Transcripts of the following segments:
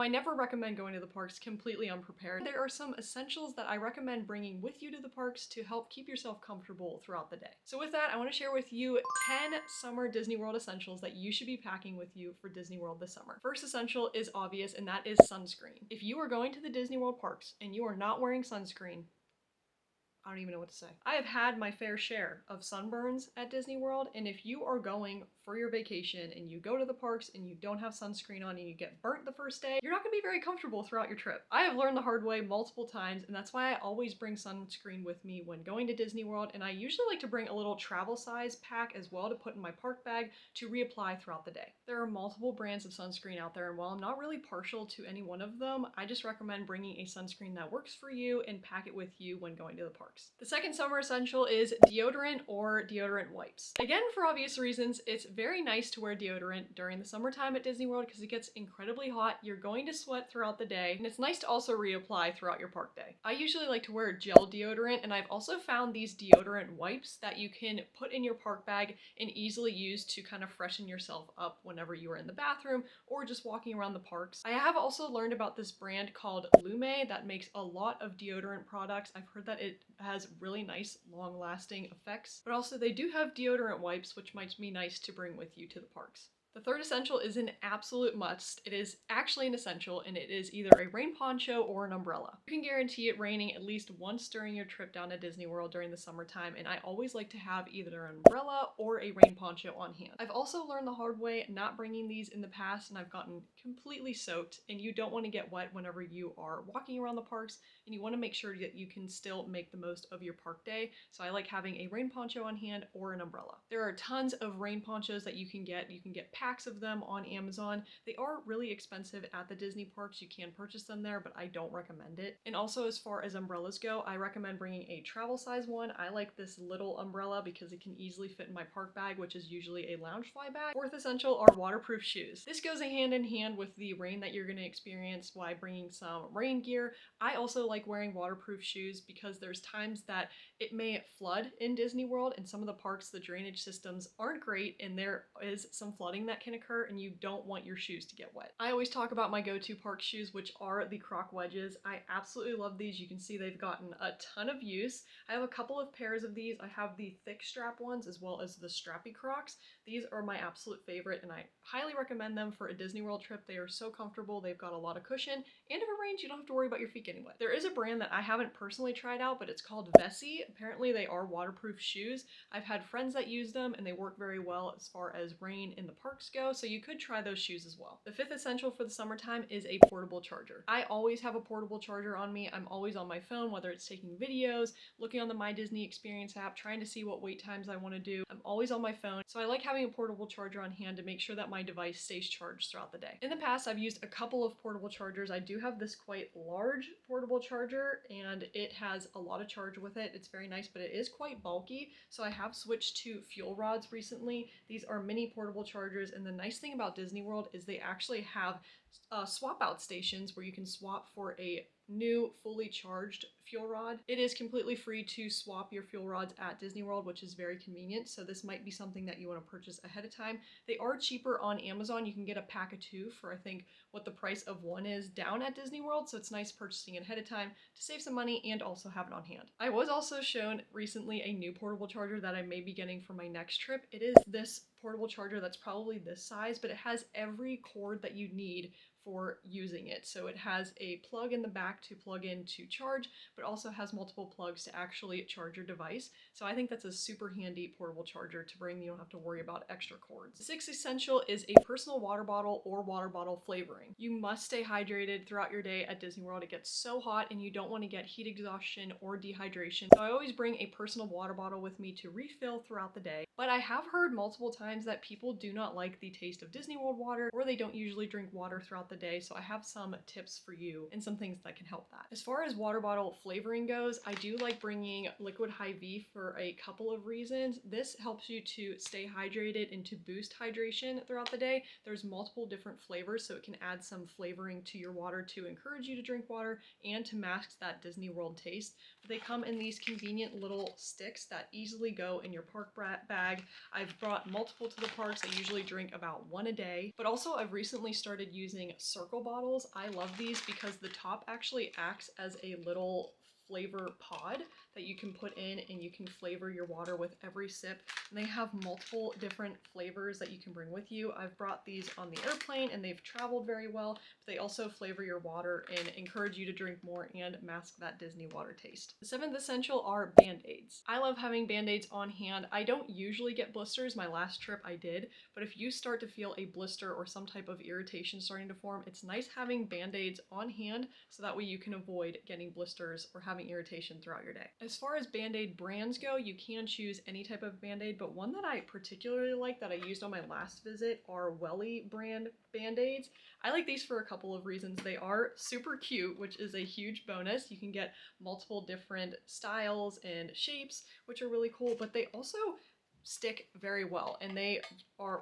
I never recommend going to the parks completely unprepared. There are some essentials that I recommend bringing with you to the parks to help keep yourself comfortable throughout the day. So with that, I want to share with you 10 summer Disney World essentials that you should be packing with you for Disney World this summer. First essential is obvious, and that is sunscreen. If you are going to the Disney World parks and you are not wearing sunscreen, I don't even know what to say. I have had my fair share of sunburns at Disney World, and if you are going for your vacation and you go to the parks and you don't have sunscreen on and you get burnt the first day, you're not gonna be very comfortable throughout your trip. I have learned the hard way multiple times, and that's why I always bring sunscreen with me when going to Disney World, and I usually like to bring a little travel size pack as well to put in my park bag to reapply throughout the day. There are multiple brands of sunscreen out there, and while I'm not really partial to any one of them, I just recommend bringing a sunscreen that works for you and pack it with you when going to the parks. The second summer essential is deodorant or deodorant wipes. Again, for obvious reasons, it's very nice to wear deodorant during the summertime at Disney World because it gets incredibly hot, you're going to sweat throughout the day, and it's nice to also reapply throughout your park day. I usually like to wear gel deodorant, and I've also found these deodorant wipes that you can put in your park bag and easily use to kind of freshen yourself up whenever you are in the bathroom or just walking around the parks. I have also learned about this brand called Lume that makes a lot of deodorant products. I've heard that it has really nice long-lasting effects, but also they do have deodorant wipes, which might be nice to bring with you to the parks. The third essential is an absolute must. It is actually an essential, and it is either a rain poncho or an umbrella. You can guarantee it raining at least once during your trip down to Disney World during the summertime, and I always like to have either an umbrella or a rain poncho on hand. I've also learned the hard way not bringing these in the past, and I've gotten completely soaked, and you don't want to get wet whenever you are walking around the parks, and you want to make sure that you can still make the most of your park day. So I like having a rain poncho on hand or an umbrella. There are tons of rain ponchos that you can get. You can get packs of them on Amazon. They are really expensive at the Disney parks. You can purchase them there, but I don't recommend it. And also, as far as umbrellas go, I recommend bringing a travel size one. I like this little umbrella because it can easily fit in my park bag, which is usually a Loungefly bag. Fourth essential are waterproof shoes. This goes hand in hand with the rain that you're going to experience by bringing some rain gear. I also like wearing waterproof shoes because there's times that it may flood in Disney World, and some of the parks, the drainage systems aren't great, and there is some flooding that can occur, and you don't want your shoes to get wet. I always talk about my go-to park shoes, which are the Croc Wedges. I absolutely love these. You can see they've gotten a ton of use. I have a couple of pairs of these. I have the thick strap ones as well as the strappy Crocs. These are my absolute favorite, and I highly recommend them for a Disney World trip. They are so comfortable. They've got a lot of cushion, and if it rains, you don't have to worry about your feet getting wet. There is a brand that I haven't personally tried out, but it's called Vessi. Apparently they are waterproof shoes. I've had friends that use them, and they work very well as far as rain in the parks go, so you could try those shoes as well. The fifth essential for the summertime is a portable charger. I always have a portable charger on me. I'm always on my phone, whether it's taking videos, looking on the My Disney Experience app, trying to see what wait times I want to do. I'm always on my phone, so I like having a portable charger on hand to make sure that my device stays charged throughout the day. In the past, I've used a couple of portable chargers. I do have this quite large portable charger, and it has a lot of charge with it. It's very nice, but it is quite bulky, so I have switched to fuel rods recently. These are mini portable chargers, and the nice thing about Disney World is they actually have swap out stations where you can swap for a new fully charged fuel rod. It is completely free to swap your fuel rods at Disney World, which is very convenient, so this might be something that you want to purchase ahead of time. They are cheaper on Amazon. You can get a pack of 2 for I think what the price of 1 is down at Disney World, so it's nice purchasing it ahead of time to save some money and also have it on hand. I was also shown recently a new portable charger that I may be getting for my next trip. It is this portable charger that's probably this size, but it has every cord that you need for using it. So it has a plug in the back to plug in to charge, but also has multiple plugs to actually charge your device. So I think that's a super handy portable charger to bring. You don't have to worry about extra cords. The sixth essential is a personal water bottle or water bottle flavoring. You must stay hydrated throughout your day at Disney World. It gets so hot and you don't want to get heat exhaustion or dehydration. So I always bring a personal water bottle with me to refill throughout the day. But I have heard multiple times that people do not like the taste of Disney World water, or they don't usually drink water throughout the day, so I have some tips for you and some things that can help that. As far as water bottle flavoring goes, I do like bringing liquid Hy-Vee for a couple of reasons. This helps you to stay hydrated and to boost hydration throughout the day. There's multiple different flavors, so it can add some flavoring to your water to encourage you to drink water and to mask that Disney World taste. But they come in these convenient little sticks that easily go in your park bag. I've brought multiple to the parks. I usually drink about 1 a day, but also I've recently started using circle bottles. I love these because the top actually acts as a little flavor pod that you can put in and you can flavor your water with every sip. And they have multiple different flavors that you can bring with you. I've brought these on the airplane and they've traveled very well, but they also flavor your water and encourage you to drink more and mask that Disney water taste. The seventh essential are Band-Aids. I love having Band-Aids on hand. I don't usually get blisters. My last trip I did, but if you start to feel a blister or some type of irritation starting to form, it's nice having Band-Aids on hand so that way you can avoid getting blisters or having irritation throughout your day. As far as Band-Aid brands go, you can choose any type of Band-Aid, but one that I particularly like that I used on my last visit are Welly brand Band-Aids. I like these for a couple of reasons. They are super cute, which is a huge bonus. You can get multiple different styles and shapes, which are really cool, but they also stick very well and they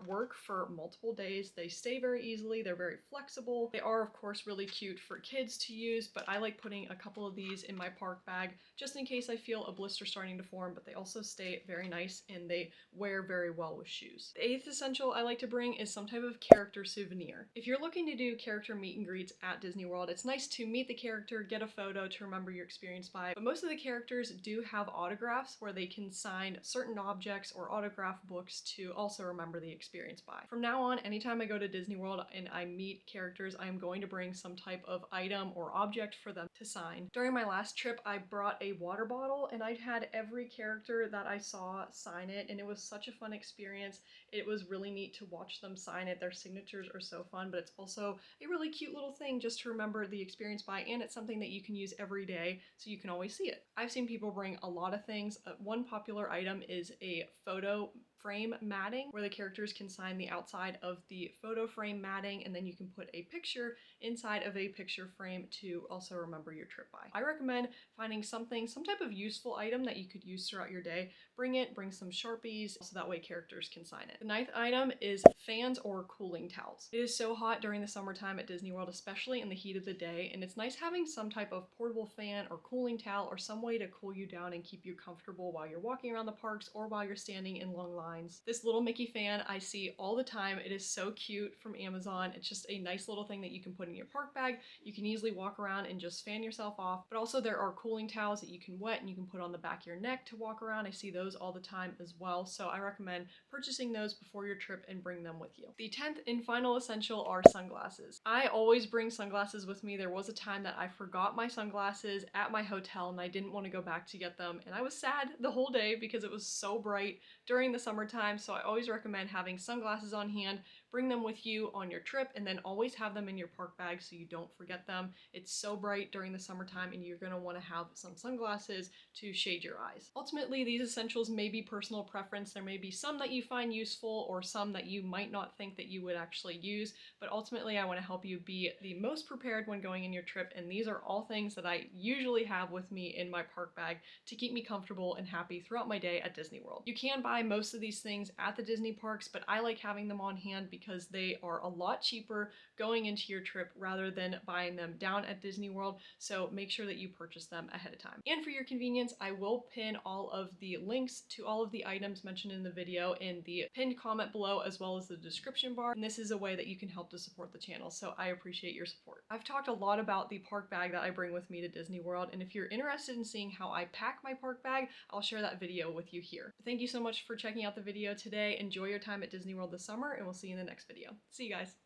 work for multiple days. They stay very easily. They're very flexible. They are of course really cute for kids to use, but I like putting a couple of these in my park bag just in case I feel a blister starting to form, but they also stay very nice and they wear very well with shoes. The eighth essential I like to bring is some type of character souvenir. If you're looking to do character meet and greets at Disney World, it's nice to meet the character, get a photo to remember your experience by, but most of the characters do have autographs where they can sign certain objects or autograph books to also remember the experience by. From now on, anytime I go to Disney World and I meet characters, I'm going to bring some type of item or object for them to sign. During my last trip, I brought a water bottle and I had every character that I saw sign it, and it was such a fun experience. It was really neat to watch them sign it. Their signatures are so fun, but it's also a really cute little thing just to remember the experience by, and it's something that you can use every day so you can always see it. I've seen people bring a lot of things. One popular item is a photo frame matting where the characters can sign the outside of the photo frame matting, and then you can put a picture inside of a picture frame to also remember your trip by. I recommend finding some type of useful item that you could use throughout your day. Bring some Sharpies so that way characters can sign it. The ninth item is fans or cooling towels. It is so hot during the summertime at Disney World, especially in the heat of the day, and it's nice having some type of portable fan or cooling towel or some way to cool you down and keep you comfortable while you're walking around the parks or while you're standing in long lines. This little Mickey fan I see all the time. It is so cute, from Amazon. It's just a nice little thing that you can put in your park bag. You can easily walk around and just fan yourself off, but also there are cooling towels that you can wet and you can put on the back of your neck to walk around. I see those all the time as well, so I recommend purchasing those before your trip and bring them with you. The 10th and final essential are sunglasses. I always bring sunglasses with me. There was a time that I forgot my sunglasses at my hotel and I didn't want to go back to get them, and I was sad the whole day because it was so bright during the summertime, so I always recommend having sunglasses on hand. Bring them with you on your trip and then always have them in your park bag so you don't forget them. It's so bright during the summertime and you're going to want to have some sunglasses to shade your eyes. Ultimately, these essentials may be personal preference. There may be some that you find useful or some that you might not think that you would actually use, but ultimately I want to help you be the most prepared when going in your trip, and these are all things that I usually have with me in my park bag to keep me comfortable and happy throughout my day at Disney World. You can buy most of these things at the Disney parks, but I like having them on hand because they are a lot cheaper going into your trip rather than buying them down at Disney World, so make sure that you purchase them ahead of time. And for your convenience, I will pin all of the links to all of the items mentioned in the video in the pinned comment below as well as the description bar, and this is a way that you can help to support the channel, so I appreciate your support. I've talked a lot about the park bag that I bring with me to Disney World, and if you're interested in seeing how I pack my park bag, I'll share that video with you here. Thank you so much for checking out the video today. Enjoy your time at Disney World this summer, and we'll see you in the next video. See you guys.